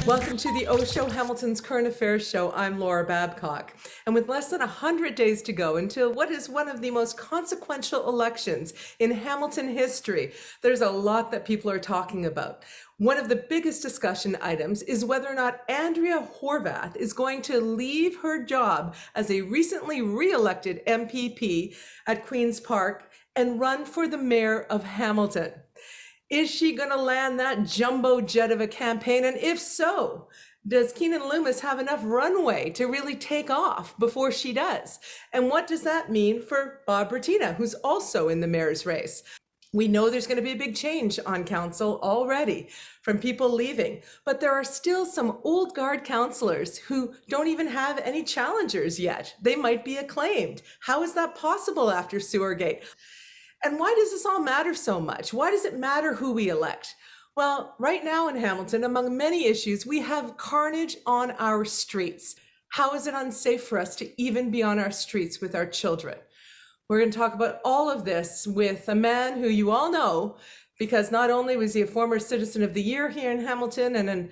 Welcome to the OShow, Hamilton's Current Affairs Show. I'm Laura Babcock. And with less than 100 days to go until what is one of the most consequential elections in Hamilton history, there's a lot that people are talking about. One of the biggest discussion items is whether or not Andrea Horwath is going to leave her job as a recently re-elected MPP at Queen's Park and run for the mayor of Hamilton. Is she going to land that jumbo jet of a campaign? And if so, does Keanin Loomis have enough runway to really take off before she does? And what does that mean for Bob Bratina, who's also in the mayor's race? We know there's going to be a big change on council already from people leaving, but there are still some old guard councillors who don't even have any challengers yet. They might be acclaimed. How is that possible after Sewergate? And why does this all matter so much? Why does it matter who we elect? Well, right now in Hamilton, among many issues, we have carnage on our streets. How is it unsafe for us to even be on our streets with our children? We're going to talk about all of this with a man who you all know, because not only was he a former Citizen of the Year here in Hamilton and an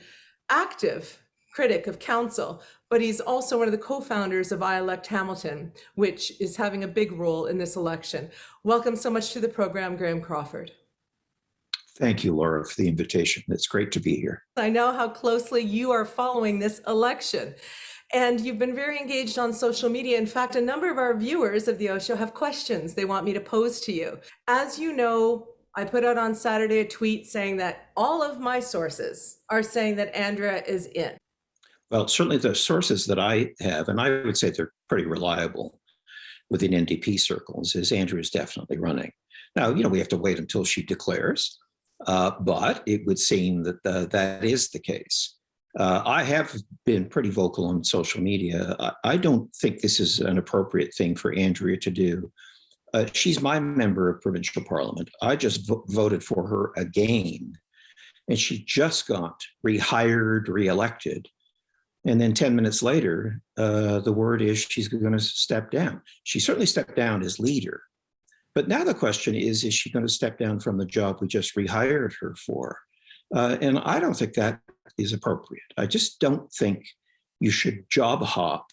active critic of council, but he's also one of the co-founders of I Elect Hamilton, which is having a big role in this election. Welcome so much to the program, Graham Crawford. Thank you, Laura, for the invitation. It's great to be here. I know how closely you are following this election, and you've been very engaged on social media. In fact, a number of our viewers of the OShow have questions they want me to pose to you. As you know, I put out on Saturday a tweet saying that all of my sources are saying that Andrea is in. Well, certainly the sources that I have, and I would say they're pretty reliable within NDP circles, is Andrea's definitely running. Now, we have to wait until she declares, but it would seem that that is the case. I have been pretty vocal on social media. I don't think this is an appropriate thing for Andrea to do. She's my member of provincial parliament. I just voted for her again, and she just got rehired, reelected. And then 10 minutes later, the word is she's going to step down. She certainly stepped down as leader. But now the question is she going to step down from the job we just rehired her for? And I don't think that is appropriate. I just don't think you should job hop.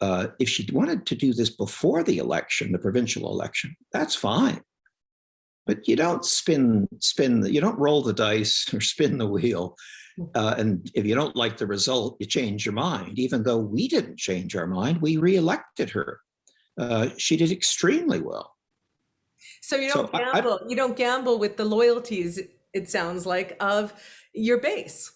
If she wanted to do this before the election, the provincial election, that's fine. But you don't you don't roll the dice or spin the wheel. And if you don't like the result, you change your mind. Even though we didn't change our mind, we reelected her. She did extremely well. So you don't gamble. You don't gamble with the loyalties, it sounds like, of your base.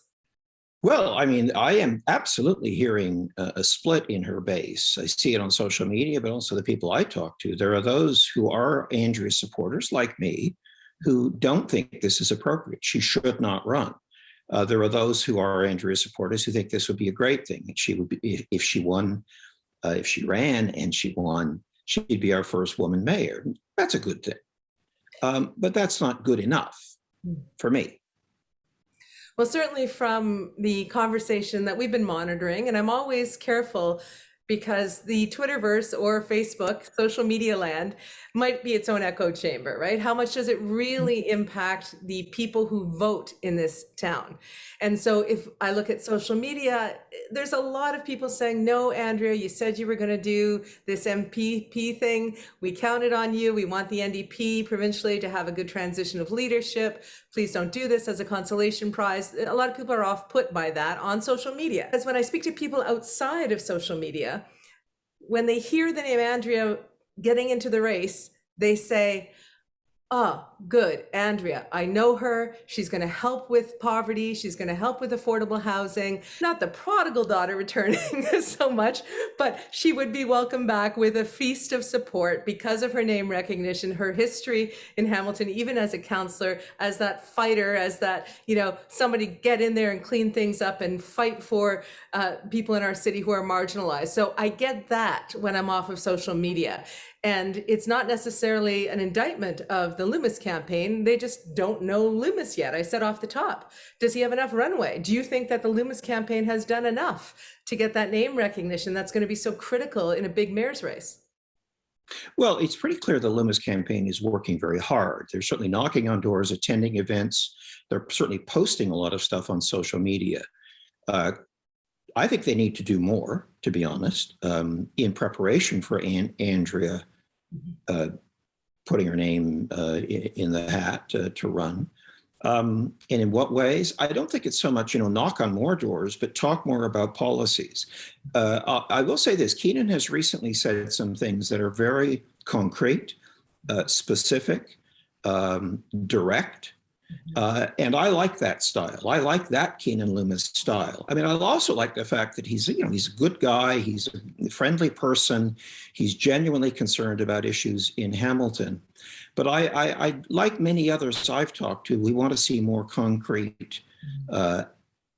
Well, I mean, I am absolutely hearing a split in her base. I see it on social media, but also the people I talk to. There are those who are Andrea supporters, like me, who don't think this is appropriate. She should not run. There are those who are Andrea supporters who think this would be a great thing. She would be, if she won, if she ran and she won, she'd be our first woman mayor. That's a good thing. But that's not good enough for me. Well, certainly from the conversation that we've been monitoring, and I'm always careful because the Twitterverse or Facebook, social media land, might be its own echo chamber, right? How much does it really impact the people who vote in this town? And so if I look at social media, there's a lot of people saying, no, Andrea, you said you were going to do this MPP thing. We counted on you. We want the NDP provincially to have a good transition of leadership. Please don't do this as a consolation prize. A lot of people are off put by that on social media. Because when I speak to people outside of social media, when they hear the name Andrea getting into the race, they say, oh, good, Andrea, I know her. She's going to help with poverty. She's going to help with affordable housing. Not the prodigal daughter returning so much, but she would be welcome back with a feast of support because of her name recognition, her history in Hamilton, even as a councillor, as that fighter, as that, somebody get in there and clean things up and fight for people in our city who are marginalized. So I get that when I'm off of social media. And it's not necessarily an indictment of the Loomis campaign. They just don't know Loomis yet. I said off the top, does he have enough runway? Do you think that the Loomis campaign has done enough to get that name recognition that's going to be so critical in a big mayor's race? Well, it's pretty clear the Loomis campaign is working very hard. They're certainly knocking on doors, attending events. They're certainly posting a lot of stuff on social media. I think they need to do more, to be honest, in preparation for Andrea putting her name in the hat to run. And in what ways? I don't think it's so much, knock on more doors, but talk more about policies. I will say this, Keanin has recently said some things that are very concrete, specific, direct. And I like that style. I like that Keanin Loomis style. I mean, I also like the fact that he's a good guy. He's a friendly person. He's genuinely concerned about issues in Hamilton. But I like many others I've talked to, we want to see more concrete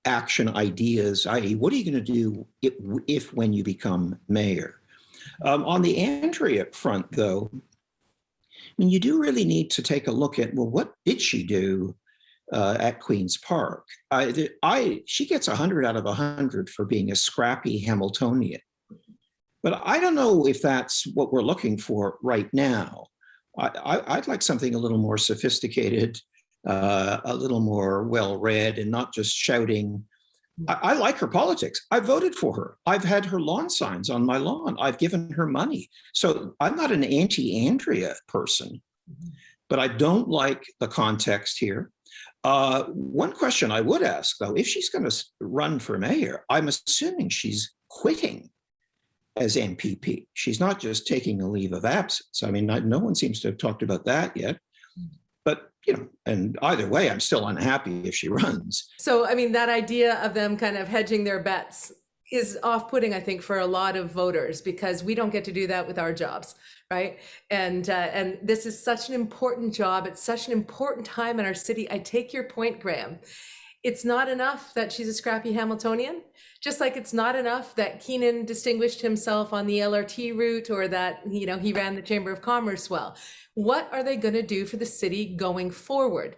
action ideas, i.e., what are you going to do if when you become mayor? On the Andrea front, though, I mean, you do really need to take a look at, well, what did she do at Queen's Park? She gets 100 out of 100 for being a scrappy Hamiltonian. But I don't know if that's what we're looking for right now. I'd like something a little more sophisticated, a little more well-read, and not just shouting. I like her politics. I voted for her. I've had her lawn signs on my lawn. I've given her money. So I'm not an anti-Andrea person, but I don't like the context here. One question I would ask, though, if she's going to run for mayor, I'm assuming she's quitting as MPP. She's not just taking a leave of absence. I mean, no one seems to have talked about that yet. But, and either way, I'm still unhappy if she runs. So, I mean, that idea of them kind of hedging their bets is off-putting, I think, for a lot of voters, because we don't get to do that with our jobs, right? And this is such an important job. It's such an important time in our city. I take your point, Graham. It's not enough that she's a scrappy Hamiltonian, just like it's not enough that Keanin distinguished himself on the LRT route, or that, he ran the Chamber of Commerce well. What are they going to do for the city going forward?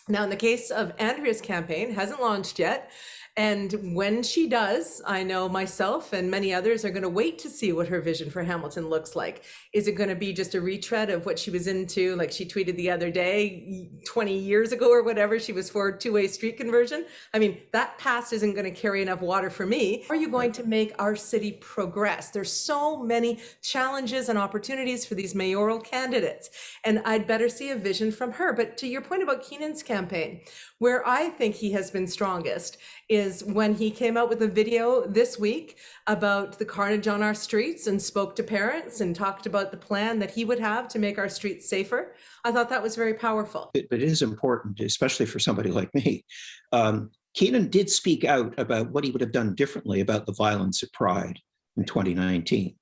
Now, in the case of Andrea's campaign, hasn't launched yet. And when she does, I know myself and many others are going to wait to see what her vision for Hamilton looks like. Is it going to be just a retread of what she was into, like she tweeted the other day, 20 years ago or whatever, she was for two-way street conversion? I mean, that past isn't going to carry enough water for me. Are you going to make our city progress? There's so many challenges and opportunities for these mayoral candidates, and I'd better see a vision from her. But to your point about Keanin's campaign, where I think he has been strongest is when he came out with a video this week about the carnage on our streets and spoke to parents and talked about the plan that he would have to make our streets safer. I thought that was very powerful. But it is important, especially for somebody like me. Keanin did speak out about what he would have done differently about the violence at Pride in 2019.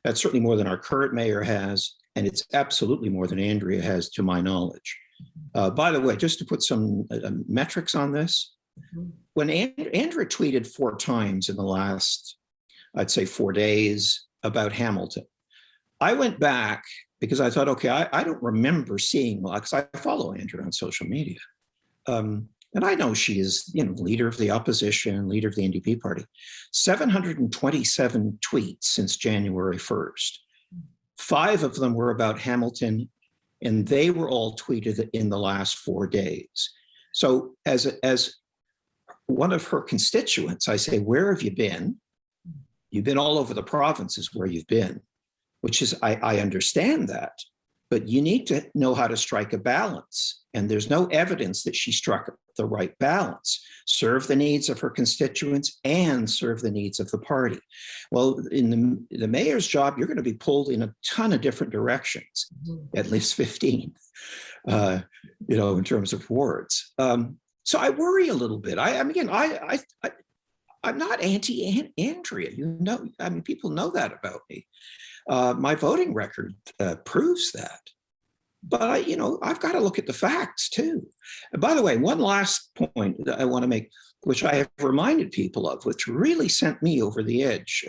That's certainly more than our current mayor has, and it's absolutely more than Andrea has, to my knowledge. By the way, just to put some metrics on this, when Andrea tweeted 4 times in the last, I'd say 4 days, about Hamilton, I went back because I thought, okay, I don't remember seeing, because I follow Andrea on social media. And I know she is, leader of the opposition, leader of the NDP party. 727 tweets since January 1st. 5 of them were about Hamilton, and they were all tweeted in the last 4 days. So as one of her constituents, I say, where have you been? You've been all over the provinces where you've been, which is, I understand that, but you need to know how to strike a balance. And there's no evidence that she struck the right balance. Serve the needs of her constituents and serve the needs of the party. Well, in the mayor's job, you're going to be pulled in a ton of different directions, at least 15, in terms of words. So I worry a little bit. I'm not anti-Andrea. People know that about me. My voting record proves that. But I've got to look at the facts too. And by the way, one last point that I want to make, which I have reminded people of, which really sent me over the edge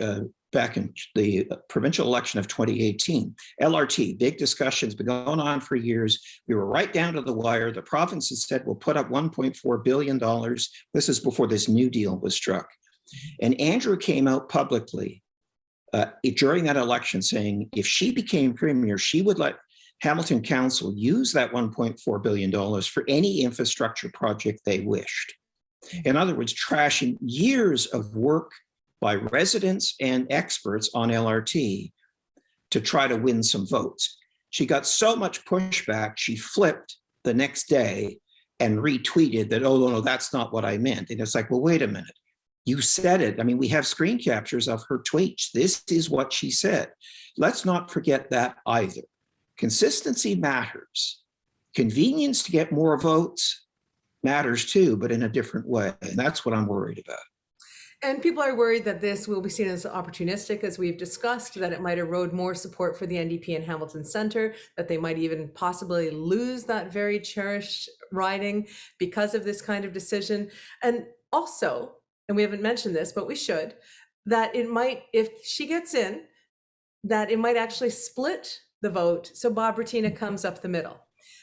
back in the provincial election of 2018. LRT, big discussions, been going on for years. We were right down to the wire. The province has said we'll put up $1.4 billion. This is before this new deal was struck. And Andrew came out publicly during that election saying if she became premier, she would let Hamilton Council use that $1.4 billion for any infrastructure project they wished. In other words, trashing years of work by residents and experts on LRT to try to win some votes. She got so much pushback, she flipped the next day and retweeted that, oh, no, that's not what I meant. And it's like, well, wait a minute. You said it. I mean, we have screen captures of her tweets. This is what she said. Let's not forget that either. Consistency matters. Convenience to get more votes matters too, but in a different way. And that's what I'm worried about. And people are worried that this will be seen as opportunistic, as we've discussed, that it might erode more support for the NDP in Hamilton Centre, that they might even possibly lose that very cherished riding because of this kind of decision. And also, and we haven't mentioned this, but we should, that it might, if she gets in, that it might actually split the vote so Bob Bratina comes up the middle.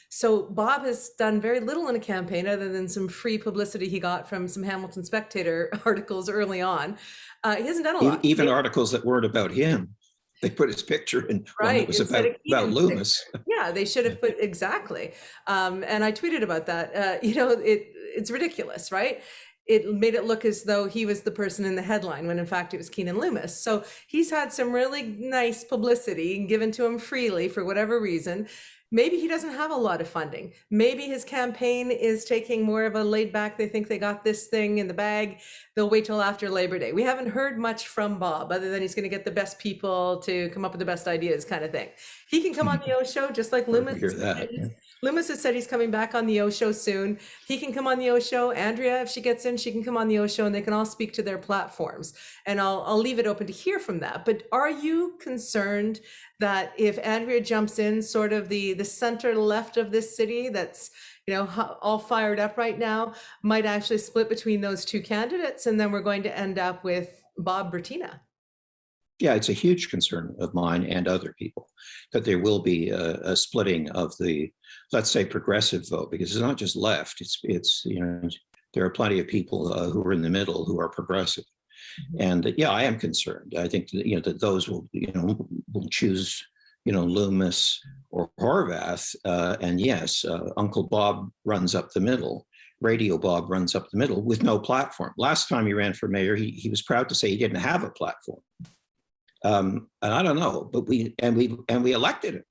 So Bob has done very little in a campaign other than some free publicity he got from some Hamilton Spectator articles early on. He hasn't done a lot. Even articles that weren't about him. They put his picture in one that was about Loomis. Yeah, they should have put, exactly. And I tweeted about that. It's ridiculous, right? It made it look as though he was the person in the headline when in fact it was Keanin Loomis. So he's had some really nice publicity given to him freely for whatever reason. Maybe he doesn't have a lot of funding. Maybe his campaign is taking more of a laid back, they think they got this thing in the bag, they'll wait till after Labor Day. We haven't heard much from Bob other than he's going to get the best people to come up with the best ideas kind of thing. He can come on the OShow just like Loomis. Loomis has said he's coming back on the OShow soon. He can come on the OShow. Andrea, if she gets in, she can come on the OShow and they can all speak to their platforms. And I'll leave it open to hear from that. But are you concerned that if Andrea jumps in, sort of the center left of this city that's, all fired up right now, might actually split between those two candidates, and then we're going to end up with Bob Bratina? Yeah, it's a huge concern of mine and other people that there will be a splitting of the, let's say, progressive vote, because it's not just left. It's there are plenty of people who are in the middle who are progressive, and yeah, I am concerned. I think that, that those will will choose Loomis or Horwath, and yes, Uncle Bob runs up the middle. Radio Bob runs up the middle with no platform. Last time he ran for mayor, he was proud to say he didn't have a platform. And I don't know, but we elected him.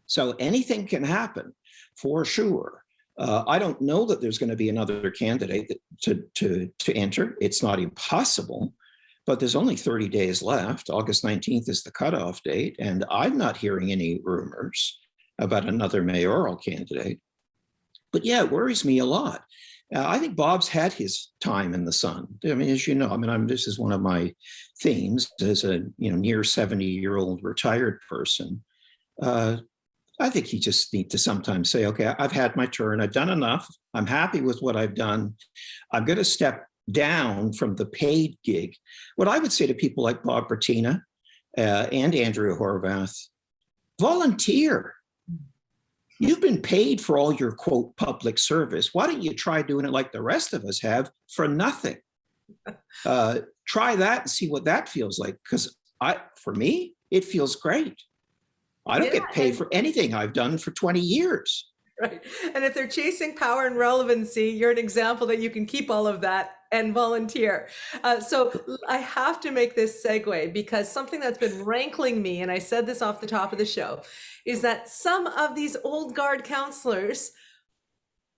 So anything can happen for sure. I don't know that there's going to be another candidate to enter. It's not impossible, but there's only 30 days left. August 19th is the cutoff date, and I'm not hearing any rumors about another mayoral candidate. But yeah, it worries me a lot. I think Bob's had his time in the sun. I mean, as you know, this is one of my themes as a near 70-year-old retired person. I think he just needs to sometimes say, okay, I've had my turn. I've done enough. I'm happy with what I've done. I'm going to step down from the paid gig. What I would say to people like Bob Bratina and Andrea Horwath, volunteer. You've been paid for all your, quote, public service. Why don't you try doing it like the rest of us have for nothing? Try that and see what that feels like. Because for me, it feels great. I don't get paid for anything I've done for 20 years. Right. And if they're chasing power and relevancy, you're an example that you can keep all of that and volunteer. So I have to make this segue, because something that's been rankling me, and I said this off the top of the show, is that some of these old guard councillors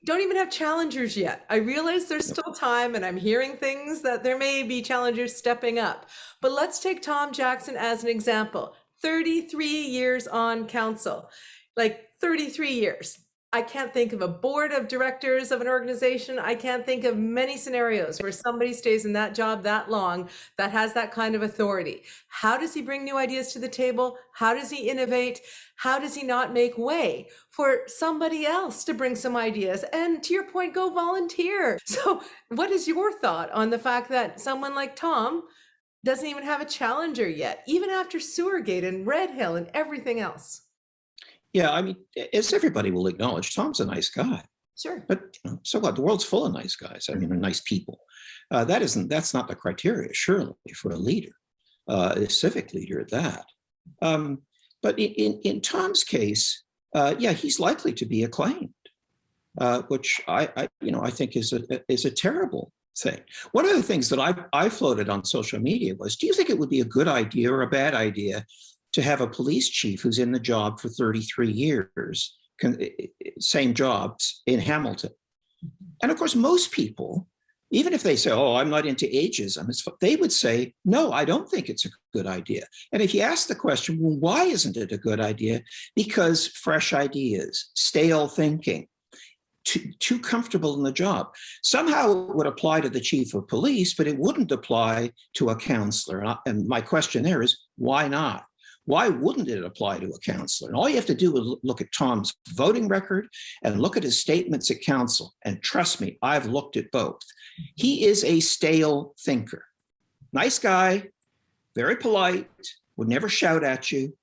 don't even have challengers yet. I realize there's still time, and I'm hearing things that there may be challengers stepping up. But let's take Tom Jackson as an example. 33 years on council, like 33 years. I can't think of a board of directors of an organization. I can't think of many scenarios where somebody stays in that job that long that has that kind of authority. How does he bring new ideas to the table? How does he innovate? How does he not make way for somebody else to bring some ideas? And to your point, go volunteer. So what is your thought on the fact that someone like Tom doesn't even have a challenger yet, even after Sewergate and Red Hill and everything else? Yeah, I mean, as everybody will acknowledge, Tom's a nice guy. Sure. But so what? The world's full of nice guys. I mean, nice people. That's not the criteria, surely, for a leader, a civic leader at that. But in Tom's case, yeah, he's likely to be acclaimed. which I think is a terrible thing. One of the things that I floated on social media was, do you think it would be a good idea or a bad idea to have a police chief who's in the job for 33 years, same jobs in Hamilton? And of course, most people, even if they say, oh, I'm not into ageism, they would say, no, I don't think it's a good idea. And if you ask the question, well, why isn't it a good idea? Because fresh ideas, stale thinking, too comfortable in the job. Somehow it would apply to the chief of police, but it wouldn't apply to a counselor. And my question there is, why not? Why wouldn't it apply to a counselor? And all you have to do is look at Tom's voting record and look at his statements at council. And trust me, I've looked at both. He is a stale thinker. Nice guy, very polite, would never shout at you.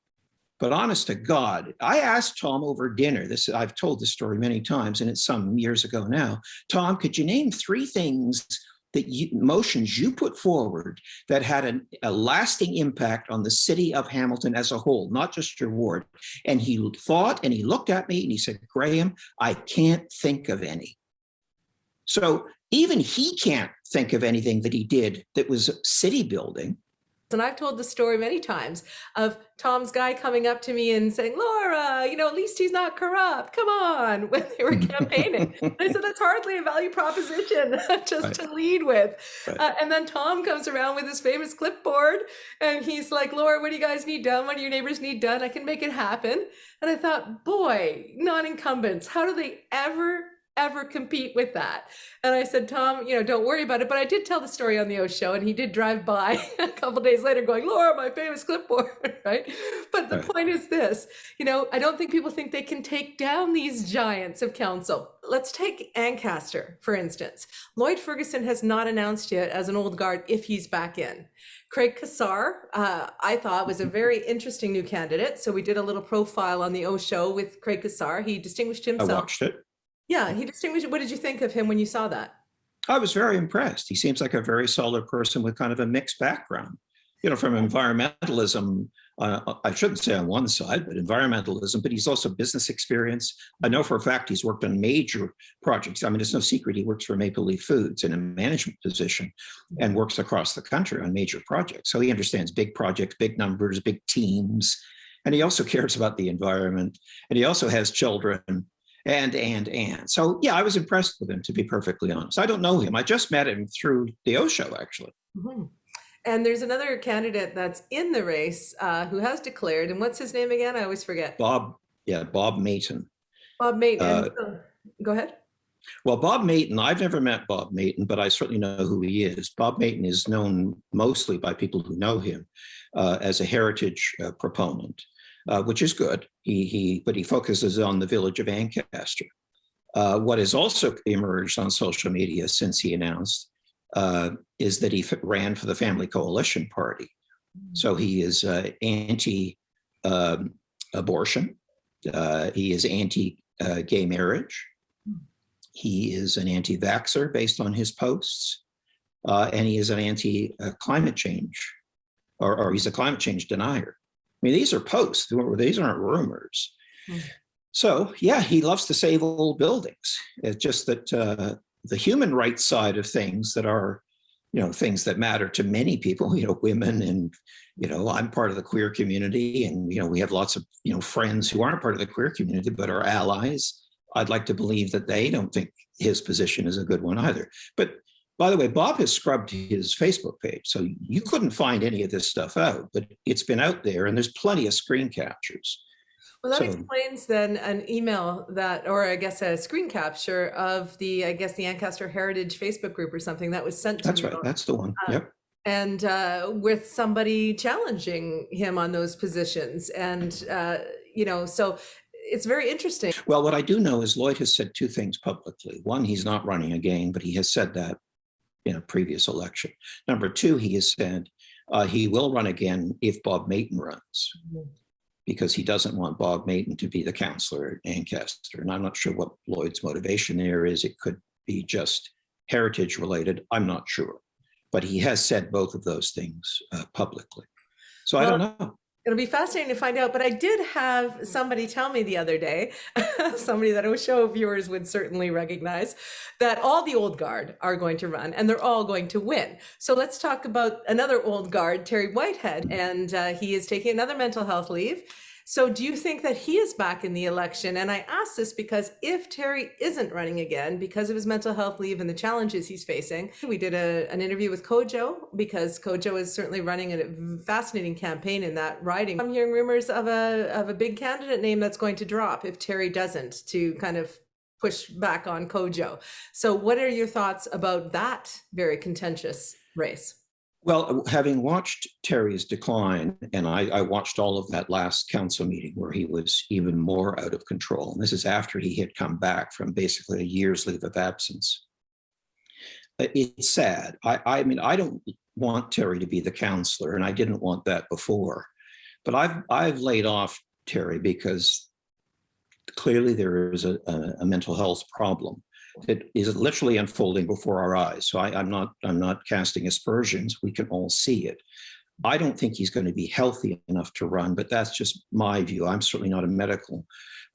But honest to God, I asked Tom over dinner, I've told this story many times, and it's some years ago now. Tom, could you name 3 things motions you put forward that had a lasting impact on the city of Hamilton as a whole, not just your ward? And he thought, and he looked at me and he said, Graham, I can't think of any. So even he can't think of anything that he did that was city building. And I've told the story many times of Tom's guy coming up to me and saying, Laura, at least he's not corrupt. Come on, when they were campaigning. I said, that's hardly a value proposition just to lead with. And then Tom comes around with his famous clipboard and he's like, Laura, what do you guys need done? What do your neighbors need done? I can make it happen. And I thought, boy, non-incumbents, how do they ever compete with that? And I said, Tom, don't worry about it. But I did tell the story on the OShow, and he did drive by a couple days later going, Laura, my famous clipboard, right? But the point is this, I don't think people think they can take down these giants of council. Let's take Ancaster, for instance. Lloyd Ferguson has not announced yet as an old guard if he's back in. Craig Cassar, I thought, was a very interesting new candidate. So we did a little profile on the OShow with Craig Cassar. He distinguished himself. I watched it. Yeah, he distinguished. What did you think of him when you saw that? I was very impressed. He seems like a very solid person with kind of a mixed background. From environmentalism, I shouldn't say on one side, but environmentalism, but he's also business experience. I know for a fact he's worked on major projects. I mean, it's no secret he works for Maple Leaf Foods in a management position and works across the country on major projects. So he understands big projects, big numbers, big teams. And he also cares about the environment. And he also has children. And. So, yeah, I was impressed with him, to be perfectly honest. I don't know him. I just met him through the OShow, actually. Mm-hmm. And there's another candidate that's in the race who has declared. And what's his name again? I always forget. Bob Mayton. Bob Mayton. Go ahead. Well, Bob Mayton, I've never met Bob Mayton, but I certainly know who he is. Bob Mayton is known mostly by people who know him as a heritage proponent. Which is good. But he focuses on the village of Ancaster. What has also emerged on social media since he announced is that he ran for the Family Coalition Party. So he is anti-abortion. He is anti-gay marriage. He is an anti-vaxxer based on his posts, and he is an anti-climate change, or he's a climate change denier. I mean, these are posts. These aren't rumors. So, yeah, he loves to save old buildings. It's just that the human rights side of things that are, things that matter to many people, women, and, I'm part of the queer community, and, we have lots of, friends who aren't part of the queer community, but are allies. I'd like to believe that they don't think his position is a good one either. But by the way, Bob has scrubbed his Facebook page, so you couldn't find any of this stuff out, but it's been out there, and there's plenty of screen captures. Well, that explains then an email or I guess a screen capture of the Ancaster Heritage Facebook group or something that was sent to me. That's right. That's the one. Yep. And with somebody challenging him on those positions. And, so it's very interesting. Well, what I do know is Lloyd has said 2 things publicly. One, he's not running again, but he has said that in a previous election. Number 2, he has said he will run again if Bob Mayton runs, because he doesn't want Bob Mayton to be the councillor at Ancaster. And I'm not sure what Lloyd's motivation there is. It could be just heritage related. I'm not sure. But he has said both of those things publicly. So I don't know. It'll be fascinating to find out. But I did have somebody tell me the other day, somebody that OShow viewers would certainly recognize, that all the old guard are going to run and they're all going to win. So let's talk about another old guard, Terry Whitehead, and he is taking another mental health leave. So do you think that he is back in the election? And I ask this because if Terry isn't running again because of his mental health leave and the challenges he's facing, we did an interview with Kojo because Kojo is certainly running a fascinating campaign in that riding. I'm hearing rumors of a big candidate name that's going to drop if Terry doesn't, to kind of push back on Kojo. So what are your thoughts about that very contentious race? Well, having watched Terry's decline, and I watched all of that last council meeting where he was even more out of control. And this is after he had come back from basically a year's leave of absence. It's sad. I mean, I don't want Terry to be the counselor, and I didn't want that before. But I've laid off Terry because clearly there is a mental health problem. It is literally unfolding before our eyes. So I'm not casting aspersions. We can all see it. I don't think he's going to be healthy enough to run, but that's just my view. I'm certainly not a medical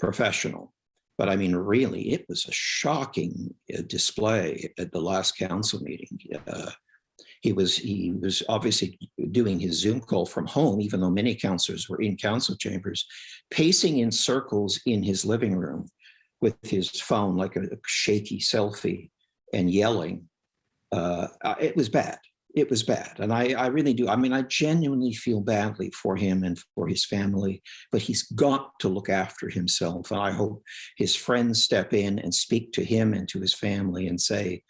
professional. But I mean, really, it was a shocking display at the last council meeting. He was obviously doing his Zoom call from home, even though many councillors were in council chambers, pacing in circles in his living room with his phone like a shaky selfie and yelling. It was bad. It was bad. And I really do. I mean, I genuinely feel badly for him and for his family, but he's got to look after himself. And I hope his friends step in and speak to him and to his family and say,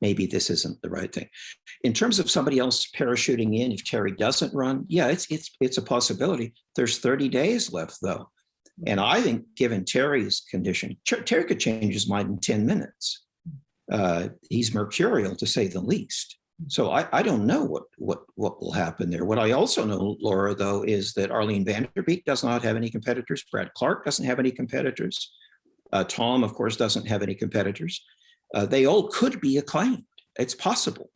maybe this isn't the right thing. In terms of somebody else parachuting in, if Terry doesn't run, yeah, it's a possibility. There's 30 days left, though. And I think given Terry's condition, Terry could change his mind in 10 minutes. He's mercurial, to say the least. So I don't know what will happen there. What I also know, Laura, though, is that Arlene Vanderbeek does not have any competitors. Brad Clark doesn't have any competitors. Tom, of course, doesn't have any competitors. They all could be acclaimed. It's possible.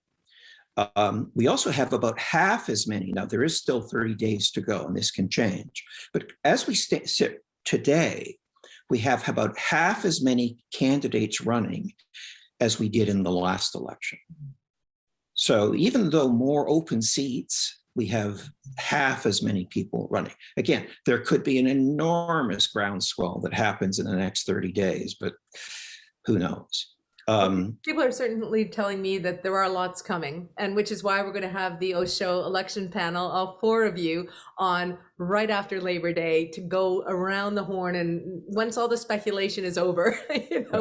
We also have about half as many. Now, there is still 30 days to go, and this can change. But as we sit today, we have about half as many candidates running as we did in the last election. So even though more open seats, we have half as many people running. Again, there could be an enormous groundswell that happens in the next 30 days, but who knows? People are certainly telling me that there are lots coming, and which is why we're going to have the OShow election panel, all four of you, on right after Labor Day to go around the horn. And once all the speculation is over,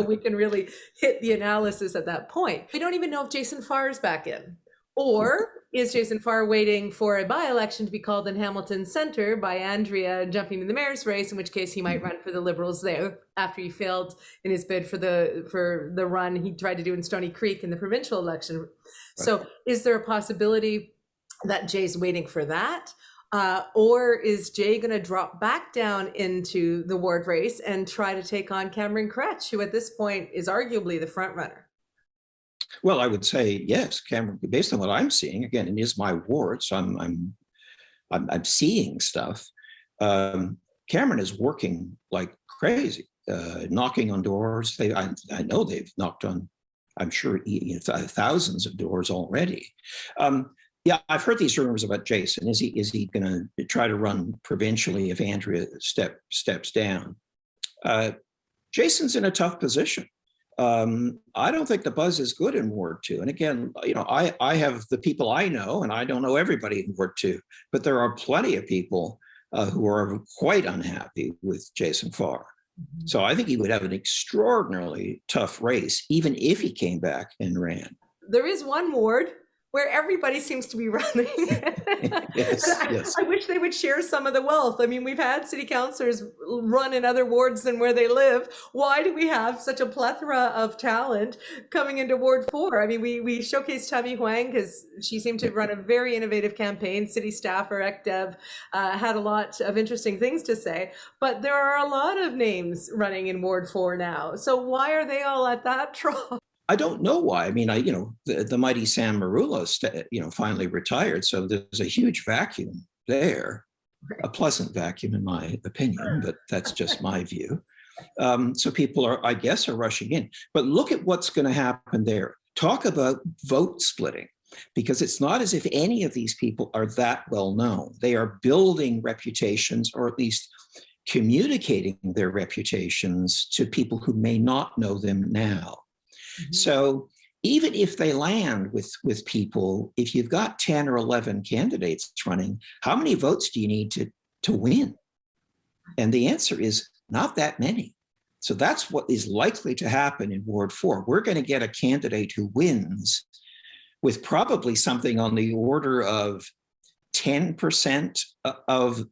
we can really hit the analysis at that point. We don't even know if Jason Farr is back in. Or is Jason Farr waiting for a by-election to be called in Hamilton Centre by Andrea jumping in the mayor's race, in which case he might run for the Liberals there after he failed in his bid for the run he tried to do in Stony Creek in the provincial election. Right. So is there a possibility that Jay's waiting for that? Or is Jay going to drop back down into the ward race and try to take on Cameron Kretsch, who at this point is arguably the front runner? Well, I would say yes, Cameron. Based on what I'm seeing, again, it is my ward, so I'm seeing stuff. Cameron is working like crazy, knocking on doors. I know they've knocked on, I'm sure, thousands of doors already. Yeah, I've heard these rumors about Jason. Is he going to try to run provincially if Andrea steps down? Jason's in a tough position. I don't think the buzz is good in Ward 2. And again, I have the people I know, and I don't know everybody in Ward 2, but there are plenty of people who are quite unhappy with Jason Farr. Mm-hmm. So I think he would have an extraordinarily tough race, even if he came back and ran. There is one ward where everybody seems to be running. Yes. I wish they would share some of the wealth. I mean, we've had city councillors run in other wards than where they live. Why do we have such a plethora of talent coming into Ward 4? I mean, we showcased Tammy Huang because she seemed to run a very innovative campaign. City staffer, ECDEV, had a lot of interesting things to say. But there are a lot of names running in Ward 4 now. So why are they all at that trough? I don't know why. I mean, the mighty Sam Marula, finally retired, so there's a huge vacuum there. a pleasant vacuum in my opinion, but that's just my view. So people are, I guess, are rushing in. But look at what's going to happen there. Talk about vote splitting, because it's not as if any of these people are that well known. They are building reputations, or at least communicating their reputations to people who may not know them now. Mm-hmm. So even if they land with people, if you've got 10 or 11 candidates running, how many votes do you need to win? And the answer is not that many. So that's what is likely to happen in Ward 4. We're going to get a candidate who wins with probably something on the order of 10% of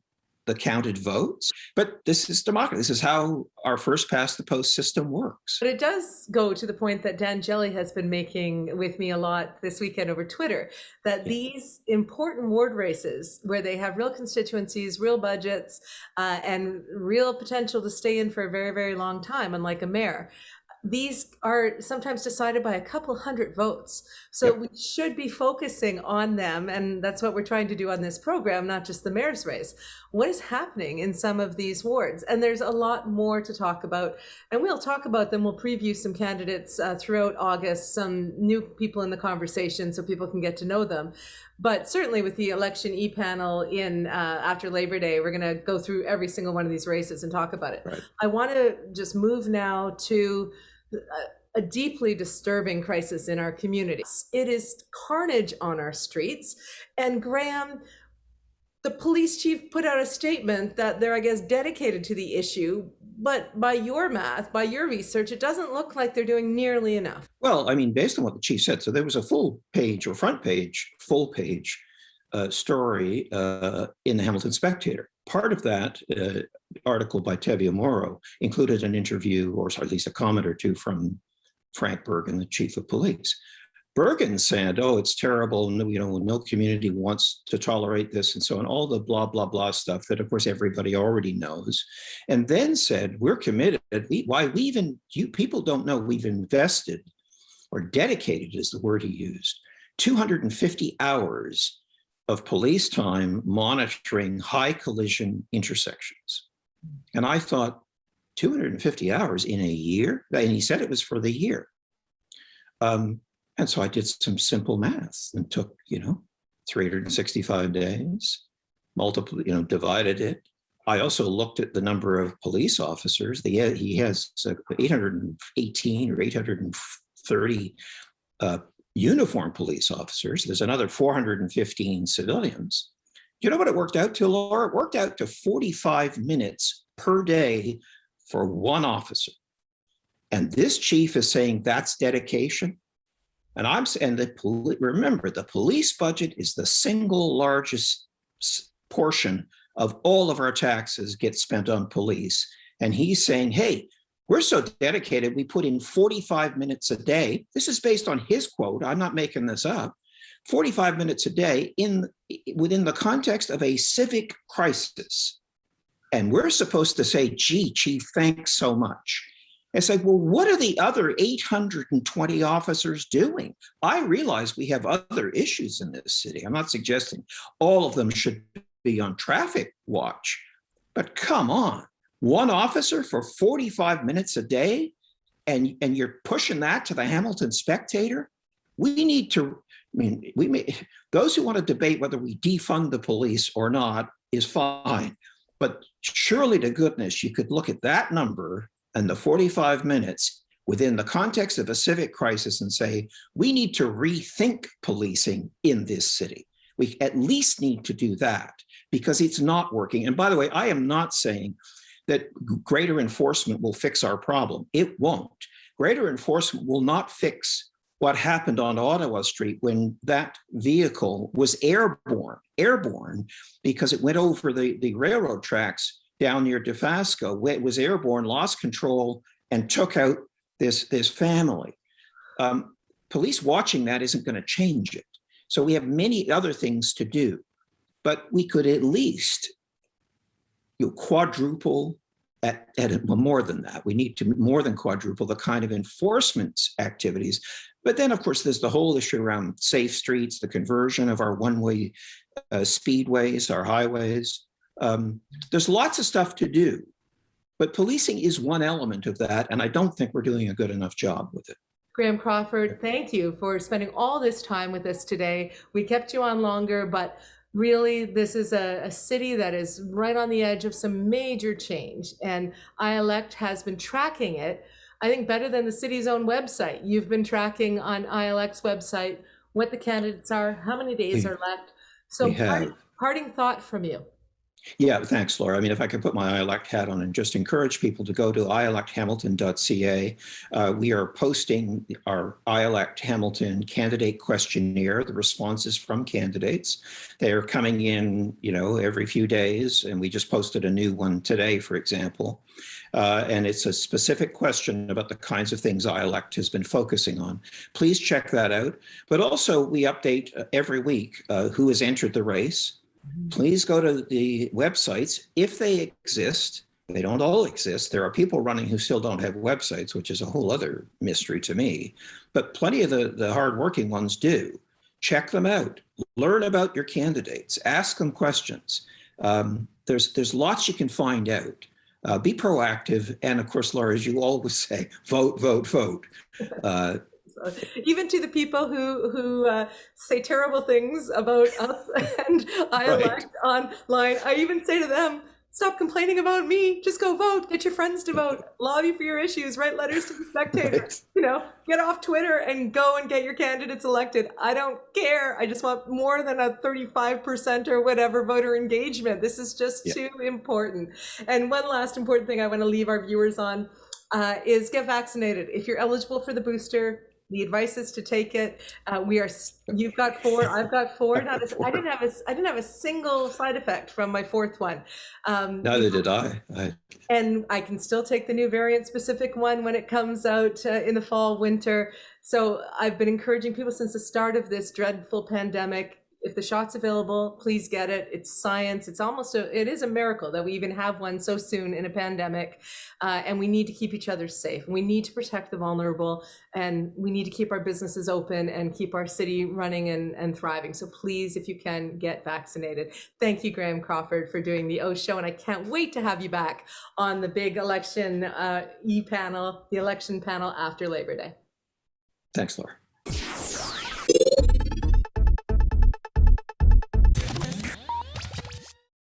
the counted votes. But this is democracy. This is how our first past the post system works. But it does go to the point that Dan Jelly has been making with me a lot this weekend over Twitter, that these important ward races where they have real constituencies, real budgets, and real potential to stay in for a very, very long time, unlike a mayor, these are sometimes decided by a couple hundred votes. So we should be focusing on them. And that's what we're trying to do on this program, not just the mayor's race. What is happening in some of these wards? And there's a lot more to talk about. And we'll talk about them. We'll preview some candidates throughout August, some new people in the conversation so people can get to know them. But certainly with the election e-panel in after Labor Day, we're going to go through every single one of these races and talk about it. Right. I want to just move now to a deeply disturbing crisis in our communities. It is carnage on our streets. And Graham, the police chief put out a statement that they're, I guess, dedicated to the issue. But by your math, by your research, it doesn't look like they're doing nearly enough. Well, I mean, based on what the chief said, so there was a full page or front page, full page story in the Hamilton Spectator. Part of that article by Tevye Morrow included an interview, or at least a comment or two, from Frank Bergen, the chief of police. Bergen said, oh, it's terrible, no community wants to tolerate this, and so on, all the blah, blah, blah stuff that, of course, everybody already knows. And then said, we're committed. People don't know we've invested, or dedicated is the word he used, 250 hours of police time monitoring high collision intersections. And I thought, 250 hours in a year? And he said it was for the year. And so I did some simple math and took, 365 days, divided it. I also looked at the number of police officers. He has 818 or 830 uniformed police officers. There's another 415 civilians. You know what it worked out to, Laura? It worked out to 45 minutes per day for one officer. And this chief is saying that's dedication. And remember, the police budget is the single largest portion of all of our taxes get spent on police. And he's saying, hey, we're so dedicated, we put in 45 minutes a day. This is based on his quote. I'm not making this up. 45 minutes a day within the context of a civic crisis. And we're supposed to say, gee, chief, thanks so much. It's like, well, what are the other 820 officers doing? I realize we have other issues in this city. I'm not suggesting all of them should be on traffic watch, but come on, one officer for 45 minutes a day, and you're pushing that to the Hamilton Spectator? We need to, those who want to debate whether we defund the police or not is fine, but surely to goodness, you could look at that number and the 45 minutes within the context of a civic crisis and say, we need to rethink policing in this city. We at least need to do that because it's not working. And by the way, I am not saying that greater enforcement will fix our problem. It won't. Greater enforcement will not fix what happened on Ottawa Street when that vehicle was airborne because it went over the railroad tracks down near Dofasco. It was airborne, lost control, and took out this family. Police watching that isn't going to change it. So we have many other things to do, but we could at least quadruple, more than that. We need to more than quadruple the kind of enforcement activities. But then, of course, there's the whole issue around safe streets, the conversion of our one-way speedways, our highways. There's lots of stuff to do, but policing is one element of that, and I don't think we're doing a good enough job with it. Graham Crawford, thank you for spending all this time with us today. We kept you on longer, but really, this is a city that is right on the edge of some major change, and iElect has been tracking it, I think, better than the city's own website. You've been tracking on iElect's website what the candidates are, how many days are left. So parting thought from you. Yeah, thanks, Laura. I mean, if I could put my iElect hat on and just encourage people to go to ielecthamilton.ca. We are posting our iElect Hamilton candidate questionnaire, the responses from candidates. They are coming in, every few days, and we just posted a new one today, for example. And it's a specific question about the kinds of things iElect has been focusing on. Please check that out. But also, we update every week who has entered the race. Please go to the websites if they exist. They don't all exist. There are people running who still don't have websites, which is a whole other mystery to me. But plenty of the hardworking ones do. Check them out. Learn about your candidates. Ask them questions. There's lots you can find out. Be proactive. And of course, Laura, as you always say, vote, vote, vote. Even to the people who say terrible things about us and iElect online, I even say to them, stop complaining about me, just go vote, get your friends to vote, lobby for your issues, write letters to the Spectator, get off Twitter and go and get your candidates elected. I don't care. I just want more than a 35% or whatever voter engagement. This is just too important. And one last important thing I want to leave our viewers on is get vaccinated. If you're eligible for the booster, the advice is to take it. You've got 4, I've got 4. I didn't have a single side effect from my 4th one. Neither did I. And I can still take the new variant specific one when it comes out in the fall, winter. So I've been encouraging people since the start of this dreadful pandemic. If the shot's available, please get it. It's science. It is a miracle that we even have one so soon in a pandemic. And we need to keep each other safe. We need to protect the vulnerable, and we need to keep our businesses open and keep our city running and thriving. So please, if you can, get vaccinated. Thank you, Graham Crawford, for doing the OShow. And I can't wait to have you back on the big election e-panel, the election panel after Labor Day. Thanks, Laura.